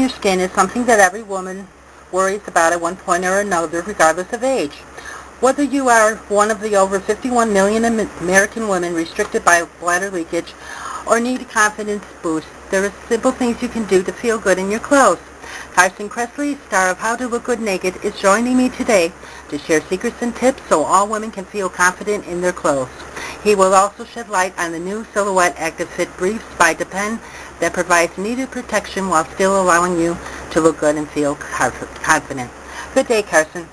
your skin is something that every woman worries about at one point or another, regardless of age. Whether you are one of the over 51 million American women restricted by bladder leakage or need a confidence boost, there are simple things you can do to feel good in your clothes. Carson Kressley, star of How to Look Good Naked, is joining me today to share secrets and tips so all women can feel confident in their clothes. He will also shed light on the new Silhouette Active Fit Briefs by Deebbie that provides needed protection while still allowing you to look good and feel confident. Good day, Carson.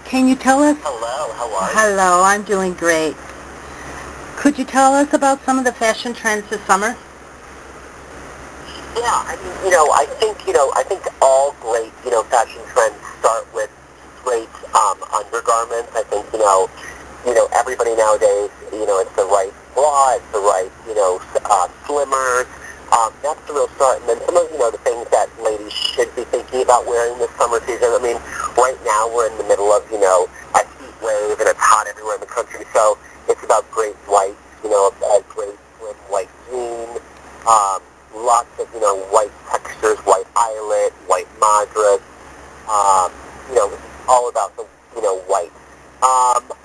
Can you tell us... Hello, how are you? Hello, I'm doing great. Could you tell us about some of the fashion trends this summer? Yeah, I think all great, fashion trends start with great undergarments. I think, everybody nowadays, it's the right bra, it's the right, slimmers. That's the real start. And then some of, the things that ladies should be thinking about wearing this summer season. I mean, right now we're in the middle of, a heat wave and it's hot everywhere in the country. So it's about great white, a great slim white jean, lots of, white textures, white eyelet, white madras, all about the, white.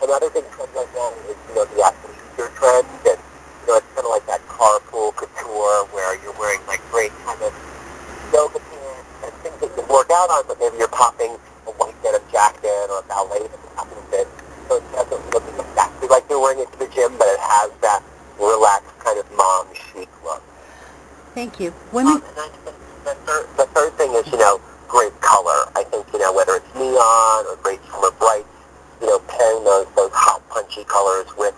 Another big trend right now is, the athleisure trend, and, it's kind of like that carpool couture where you're wearing, like, great kind of yoga pants and things that you can work out on, but maybe you're popping a white denim jacket or a ballet that happens to fit. So it doesn't look exactly like you're wearing it to the gym, but it has that relaxed kind of mom chic look. Thank you. Women... The third thing is, great color. I think, whether it's neon or great summer brights, pairing those hot, punchy colors with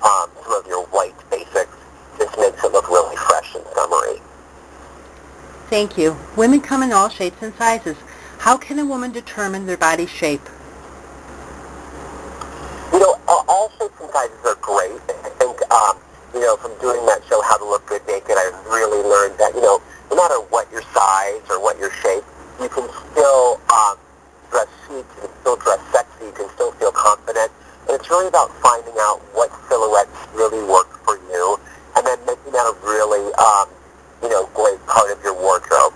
some of your white basics just makes it look really fresh and summery. Thank you. Women come in all shapes and sizes. How can a woman determine their body shape? All shapes and sizes are great. I think, from doing that show, How to Look Good Naked, I really learned that, no matter what your size or what your shape, you can still dress chic, you can still dress sexy, you can still feel confident. And it's really about finding out what silhouettes really work for you and then making that a really, great part of your wardrobe.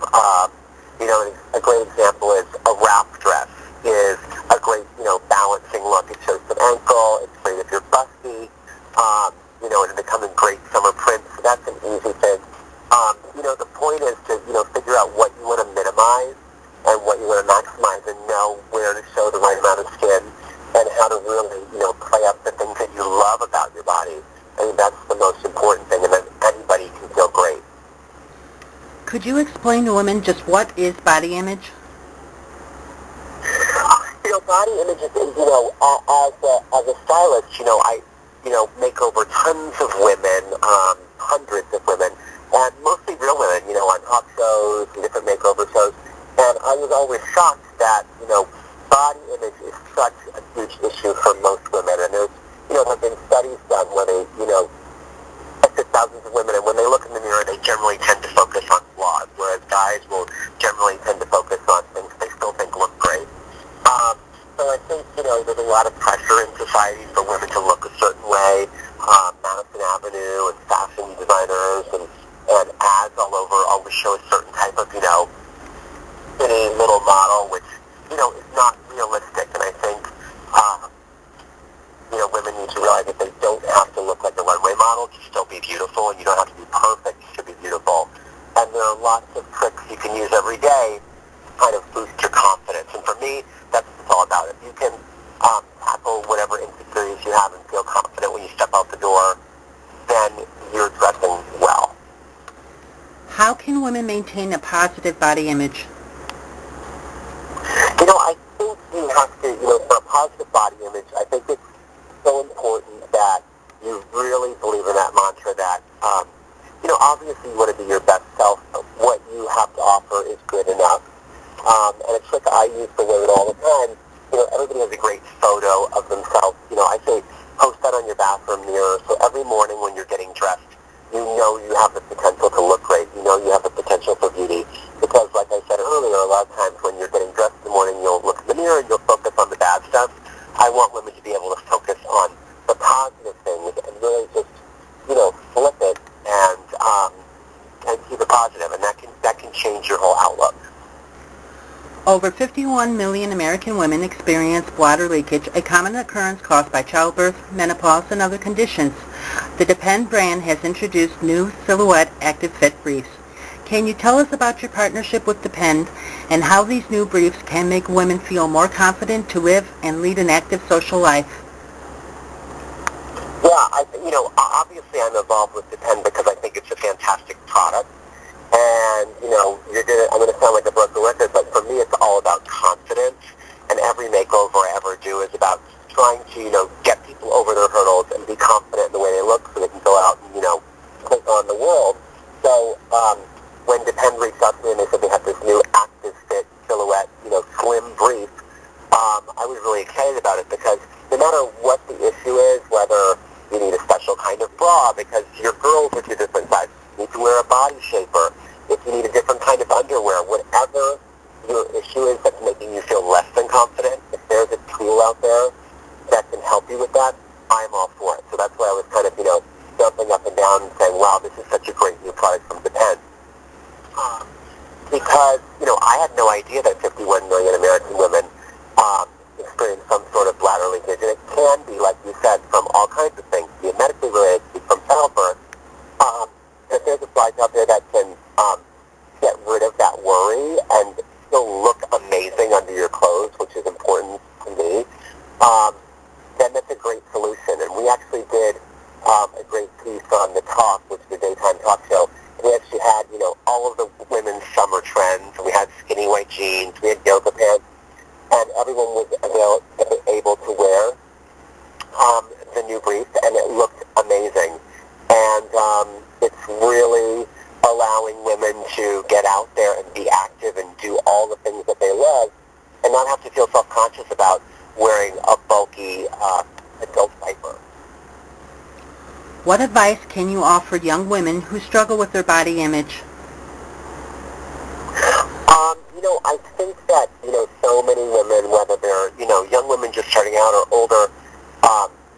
A great example is a wrap dress is a great, balancing look. It shows some ankle. It's great if you're busty. And becoming great summer prints. So that's an easy thing. The point is to, figure out what you want to minimize and what you want to maximize and know where to show the right amount of skin and how to really, play up the things that you love about your body. I think that's the most important thing, and then anybody can feel great. Could you explain to women just what is body image? Body image is, as a stylist, I, make over tons of women, hundreds of women, and mostly real women, on talk shows and different makeover shows. And I was always shocked that, body image is such a huge issue for most women. And there's, there have been studies done where they, tested thousands of women, and when they look in the mirror, they generally tend to focus on flaws, whereas guys will generally tend to focus on things they still think look great. So I think, there's a lot of pressure in society for women to look a certain way. Madison Avenue and fashion designers and ads all over always show a certain type of, skinny little model, which, is not realistic. And I think, women need to realize that they don't have to look like a runway model to still be beautiful, and you don't have to be perfect to be beautiful. And there are lots of tricks you can use every day to kind of boost your confidence. And for me, that's what it's all about. If you can tackle whatever insecurities you have and feel confident when you step out the door, then you're dressing well. How can women maintain a positive body image? I think you have to, for a positive body image, I think it's so important that you really believe in that mantra that, obviously you want to be your best self, but what you have to offer is good enough. And a trick I use to wear it all the time, everybody has a great photo of themselves. I say post that on your bathroom mirror, so every morning when you're getting dressed, you have the potential to look great. You have the potential for beauty. Because like I said earlier, a lot of times when you're getting dressed in the morning, you'll look in the mirror and you'll focus on the bad stuff. I want women to be able to focus on the positive things and really just, flip it and keep it positive, and that can change your whole outlook. Over 51 million American women experience bladder leakage, a common occurrence caused by childbirth, menopause, and other conditions. The Depend brand has introduced new Silhouette Active Fit briefs. Can you tell us about your partnership with Depend and how these new briefs can make women feel more confident to live and lead an active social life? Yeah, obviously I'm involved with Depend because I think it's a fantastic product. And, I'm going to sound like a broken record, but for me it's all about confidence. And every makeover I ever do is about trying to, get people over their hurdles and be confident in the way they look so they can go out and, take on the world. So when Depend reached out to me and they said they had this new Active Fit Silhouette, slim brief, I was really excited about it because no matter what the issue is, whether you need a special kind of bra because your girls are two different sizes, you need to wear a body shaper, if you need a different kind of underwear, whatever your issue is that's making you feel less than confident, if there's a tool out there that can help you with that, I'm all for it. So that's why I was kind of, jumping up and down and saying, wow, this is such a great new product from Depend. Because, I had no idea that 51 million American women experience some sort of bladder leakage, and it can be, like you said, from all kinds of things, be it medically related, be from childbirth. If there's a product out there that can get rid of that worry and still look amazing under your clothes, which is important to me, then that's a great solution. And we actually did a great piece on The Talk, which is a daytime talk show. We actually had, all of the women's summer trends. We had skinny white jeans, we had yoga pants, and everyone was able to wear the new brief, and it looked amazing. And it's really allowing women to get out there and be active and do all the things that they love and not have to feel self-conscious about wearing a bulky adult diaper. What advice can you offer young women who struggle with their body image? I think that, so many women, whether they're, young women just starting out or older,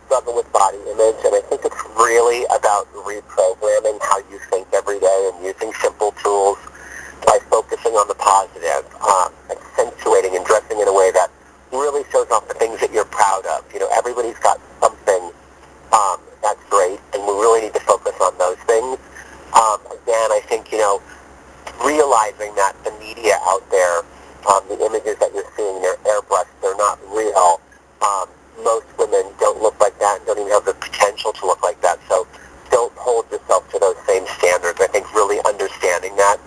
struggle with body image, and I think it's really about reprogramming how you think every day and using simple tools by focusing on the positive, accentuating and dressing in a way that really shows off the things that you're proud of. Everybody's got something that's great, and we really need to focus on those things. Again, I think, realizing that the media out there, the images that you're seeing, they're airbrushed, they're not real. Most women don't look like that and don't even have the potential to look like that. So don't hold yourself to those same standards. I think really understanding that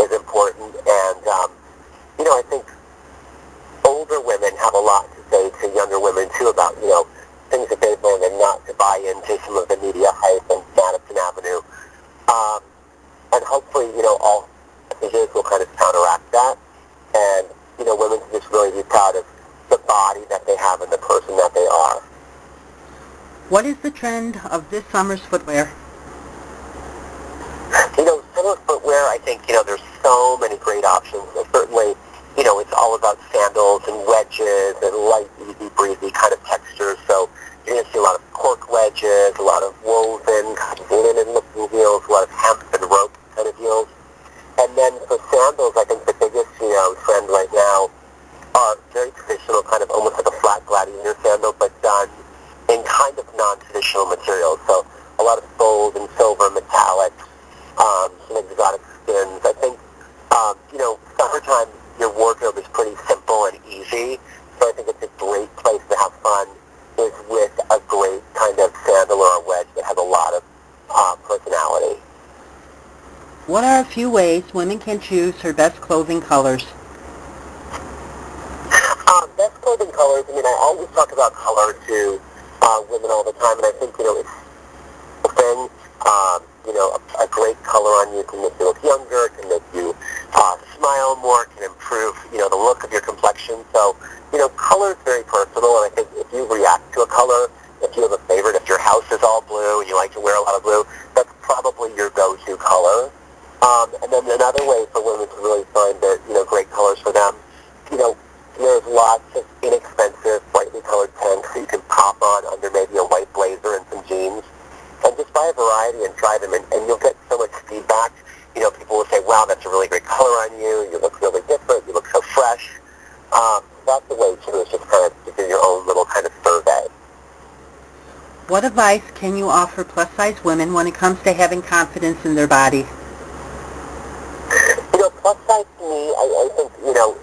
is important. And, I think older women have a lot to say to younger women, too, about, things that they've learned and not to buy into some of the media hype and Madison Avenue. And hopefully, all messages will kind of counteract that. And, women can just really be proud of the body that they have and the person that they are. What is the trend of this summer's footwear? Summer footwear, I think, there's so many great options. And certainly, it's all about sandals and wedges and light, easy, breezy kind of textures. So you're going to see a lot of cork wedges, a lot of woven, kind of linen-looking heels, a lot of hemp and rope kind of heels. And then for sandals, I think the biggest, trend right now are very traditional, kind of almost like a flat gladiator sandal, but done in kind of non-traditional materials. So a lot of gold and silver metallics, some exotic skins. I think, summertime, your wardrobe is pretty simple and easy, so I think it's a great place to have fun is with a great kind of sandal or a wedge that has a lot of personality. What are a few ways women can choose her best clothing colors? Best clothing colors, I always talk about color to women all the time, and I think, it's a thing. A great color on you can make you look younger, can make you smile more, can improve, the look of your complexion. So, color is very personal, and I think if you react to a color, if you have a favorite, if your house is all blue and you like to wear a lot of blue, that's probably your go-to color. And then another way for women to really find their, great colors for them, there's lots of inexpensive, brightly colored tanks that you can pop on under maybe a white blazer and some jeans. And just buy a variety and try them, and you'll get so much feedback. People will say, wow, that's a really great color on you. You look really different. You look so fresh. What advice can you offer plus-size women when it comes to having confidence in their body? Plus size to me, I think,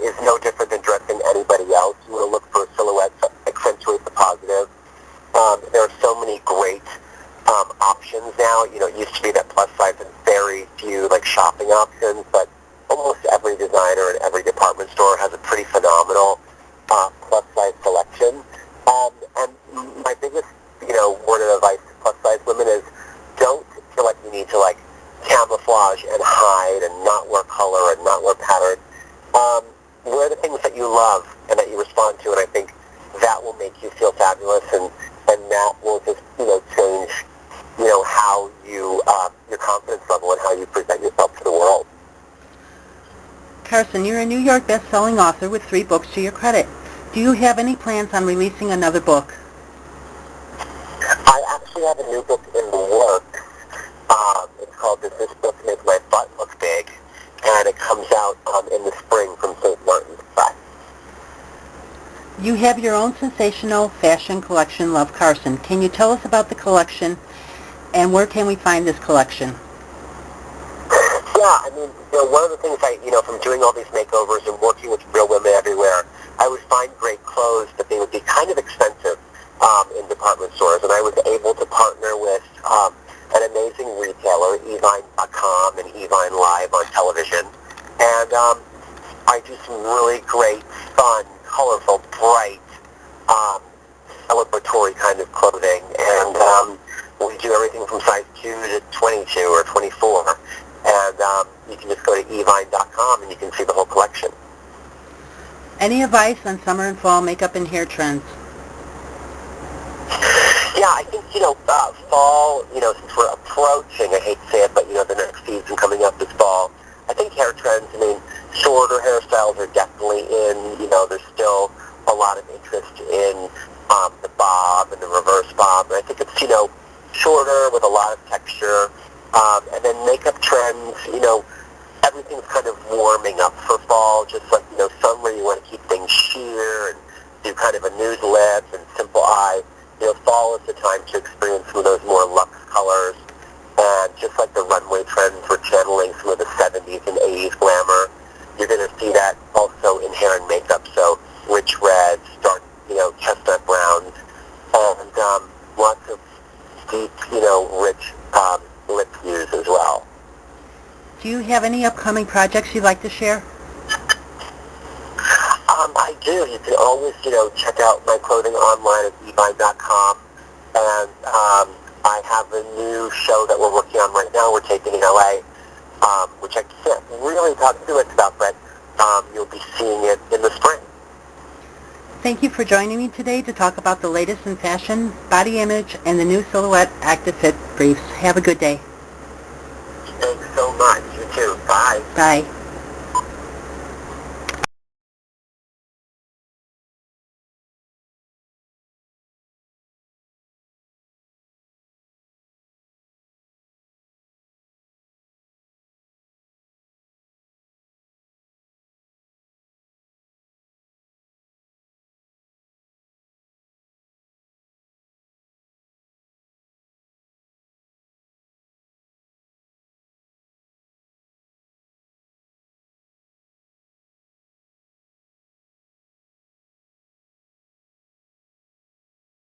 is no different than dressing anybody else. You want to look for silhouettes that accentuate the positive. There are so many great options now. It used to be that plus size had very few shopping options, but almost every designer and every department store has a pretty phenomenal plus size selection. And my biggest, word of advice to plus size women is don't feel like you need to camouflage and hide and not wear color and not wear pattern. Wear the things that you love and that you respond to, and I think that will make you feel fabulous, and that will just change how you your confidence level and how you present yourself to the world. Carson, you're a New York best-selling author with 3 books to your credit. Do you have any plans on releasing another book? I actually have a new book in the works. It's called Does This Book Make My Butt Look Big? And it comes out in the spring from St. Martin's Press. You have your own sensational fashion collection, Love Carson. Can you tell us about the collection, and where can we find this collection? Yeah, one of the things from doing all these makeovers and working with real women everywhere, I would find great clothes, but they would be kind of expensive in department stores, and I was able to partner with an amazing retailer, Evine.com and Evine Live on television, and I do some really great, fun, colorful, bright, celebratory kind of clothing, and we do everything from size 2 to 22 or 24, and you can just go to Evine.com and you can see the whole collection. Any advice on summer and fall makeup and hair trends? Yeah, I think, fall, since we're approaching, I hate to say it, but, the next season coming up this fall, I think hair trends, shorter hairstyles are definitely in. There's still a lot of interest in the bob and the reverse bob, and I think it's, shorter with a lot of texture. And then makeup trends, everything's kind of warming up for fall, just like, summer you want to keep things sheer and do kind of a nude lip and simple eye. Fall is the time to experience some of those more luxe colors. And just like the runway trends, we're channeling some of the 70s and 80s glamour. You're going to see that also in hair and makeup. So rich reds, dark, chestnut browns, and lots of deep, rich lip hues as well. Do you have any upcoming projects you'd like to share? I do. You can always, check out my clothing online at Evine.com. And I have a new show that we're working on right now. We're taping in LA, which I can't really talk too much about, but you'll be seeing it in the spring. Thank you for joining me today to talk about the latest in fashion, body image, and the new Silhouette Active Fit briefs. Have a good day. Thanks so much. You too. Bye. Bye.